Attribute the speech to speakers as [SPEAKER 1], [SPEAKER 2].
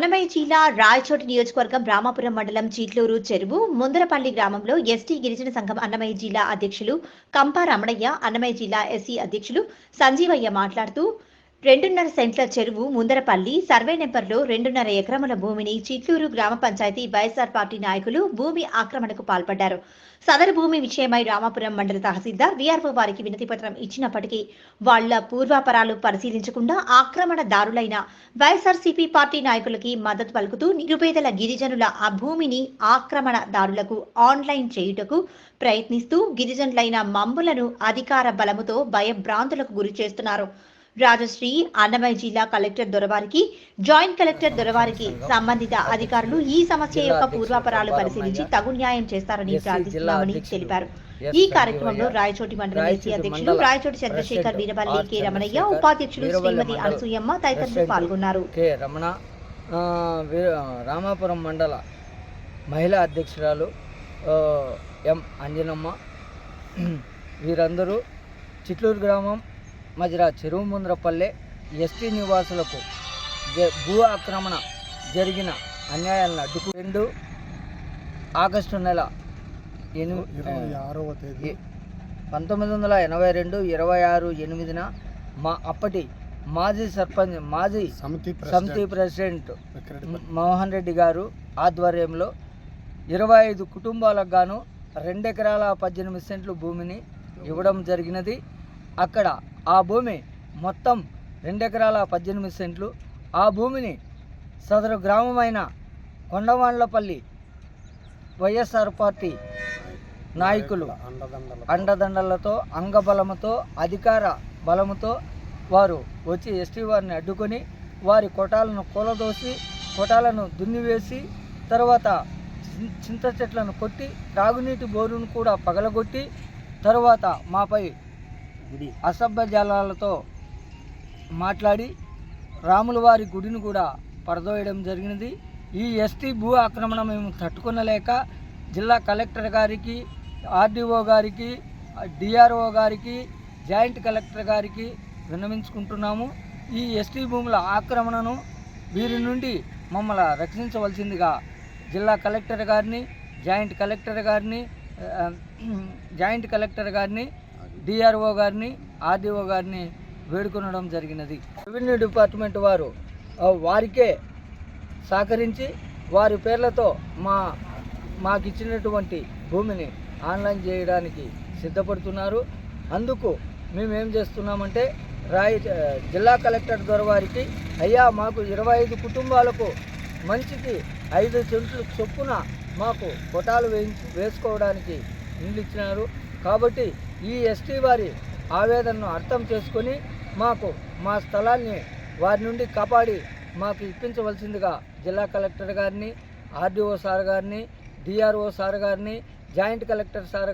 [SPEAKER 1] అన్నమయ్య జిల్లా రాయచోటి నియోజకవర్గం రామాపురం మండలం చీట్లూరు చెరువు ముందరపల్లి గ్రామంలో ఎస్టీ గిరిజన సంఘం అన్నమయ్య జిల్లా అధ్యక్షులు కంపా రమణయ్య, అన్నమయ్య జిల్లా ఎస్సీ అధ్యక్షులు సంజీవయ్య మాట్లాడుతూ 2.5 సెంట్ల చెరువు ముందరపల్లి సర్వే నెంబర్లో 2.5 ఎకరముల భూమిని చీట్లూరు గ్రామ పంచాయతీ వైఎస్ఆర్ పార్టీ నాయకులు భూమి ఆక్రమణకు పాల్పడ్డారు. సదరు భూమి విషయమై రామాపురం మండల తహసీల్దార్ వీఆర్ఓ వారికి వినతిపత్రం ఇచ్చినప్పటికీ వాళ్ల పూర్వాపరాలు పరిశీలించకుండా ఆక్రమణదారులైన వైఎస్ఆర్సీపీ పార్టీ నాయకులకి మద్దతు పలుకుతూ నిరుపేదల గిరిజనుల ఆ భూమిని ఆక్రమణదారులకు ఆన్లైన్ చేయుటకు ప్రయత్నిస్తూ గిరిజనులైన మమ్ములను అధికార బలముతో భయభ్రాంతులకు గురి చేస్తున్నారు. రాజశ్రీ అన్నమయ్య జిల్లా కలెక్టర్ దొరవారికి, జాయింట్ కలెక్టర్ దొరవారికి సంబంధిత అధికారులు ఈ సమస్య యొక్క పూర్వాపరాలు పరిశీలించి తగు న్యాయం చేస్తారని ప్రార్థిస్తున్నామని తెలిపారు. ఈ కార్యక్రమంలో రాయచోటి మండలం ఎస్సీ అధ్యక్షులు రాయచోటి చంద్రశేఖర్, వీరపల్లి కె రమణయ్య, ఉపాధ్యక్షులు శ్రీమతి అనసూయమ్మ తదితరులు పాల్గొన్నారు.
[SPEAKER 2] రామాపురం మండల మహిళా అధ్యక్షురాలు ఎం అంజనమ్మ, వీరందరూ చిట్లూరు గ్రామం మధ్య చెరువు ముందరపల్లె ఎస్టీ నివాసులకు భూ ఆక్రమణ జరిగిన అన్యాయాలను అడ్డుకు 2 ఆగస్టు నెల 1982 26/8 మా అప్పటి మాజీ సర్పంచ్ మాజీ సమితి ప్రెసిడెంట్ మోహన్ రెడ్డి గారు ఆధ్వర్యంలో 25 కుటుంబాలకు గాను 2 ఎకరాల 18 సెంట్లు భూమిని ఇవ్వడం జరిగినది. అక్కడ ఆ భూమి మొత్తం 2 ఎకరాల 18 సెంట్లు. ఆ భూమిని సదరు గ్రామమైన కొండవాండ్లపల్లి వైఎస్ఆర్ పార్టీ నాయకులు అండదండలతో, అంగబలముతో, అధికార బలముతో వారు వచ్చి ఎస్టీ వారిని అడ్డుకొని వారి కొటాలను కూలదోసి, కొటాలను దున్నివేసి, తర్వాత చింత చెట్లను కొట్టి, తాగునీటి బోరును కూడా పగలగొట్టి, తర్వాత మాపై అసభ్య జాలాలతో మాట్లాడి రాముల వారి గుడిని కూడా పడదోయడం జరిగినది. ఈ ఎస్టీ భూ ఆక్రమణ మేము తట్టుకొనలేక జిల్లా కలెక్టర్ గారికి, ఆర్డీఓ గారికి, డిఆర్ఓ గారికి, జాయింట్ కలెక్టర్ గారికి విన్నవించుకుంటున్నాము. ఈ ఎస్టీ భూముల ఆక్రమణను వీరి నుండి మమ్మల్ని రక్షించవలసిందిగా జిల్లా కలెక్టర్ గారిని, జాయింట్ కలెక్టర్ గారిని, డిఆర్ఓ గారిని, ఆర్డీఓ గారిని వేడుకొనడం జరిగినది. రెవెన్యూ డిపార్ట్మెంట్ వారు వారికే సహకరించి వారి పేర్లతో మాకు ఇచ్చినటువంటి భూమిని ఆన్లైన్ చేయడానికి సిద్ధపడుతున్నారు. అందుకు మేమేం చేస్తున్నామంటే జిల్లా కలెక్టర్ దొరవారికి, అయ్యా మాకు 25 కుటుంబాలకు మంచికి 5 సెంట్లు చొప్పున మాకు కొటాలు వేసుకోవడానికి ఇల్లు ఇచ్చినారు. కాబట్టి ఈ ఎస్టీ వారి ఆవేదనను అర్థం చేసుకొని మాకు మా స్థలాన్ని వారి నుండి కాపాడి మాకు ఇప్పించవలసిందిగా జిల్లా కలెక్టర్ గారిని, ఆర్డీఓ సార్ గారిని, డిఆర్ఓ సార్ గారిని, జాయింట్ కలెక్టర్ సార్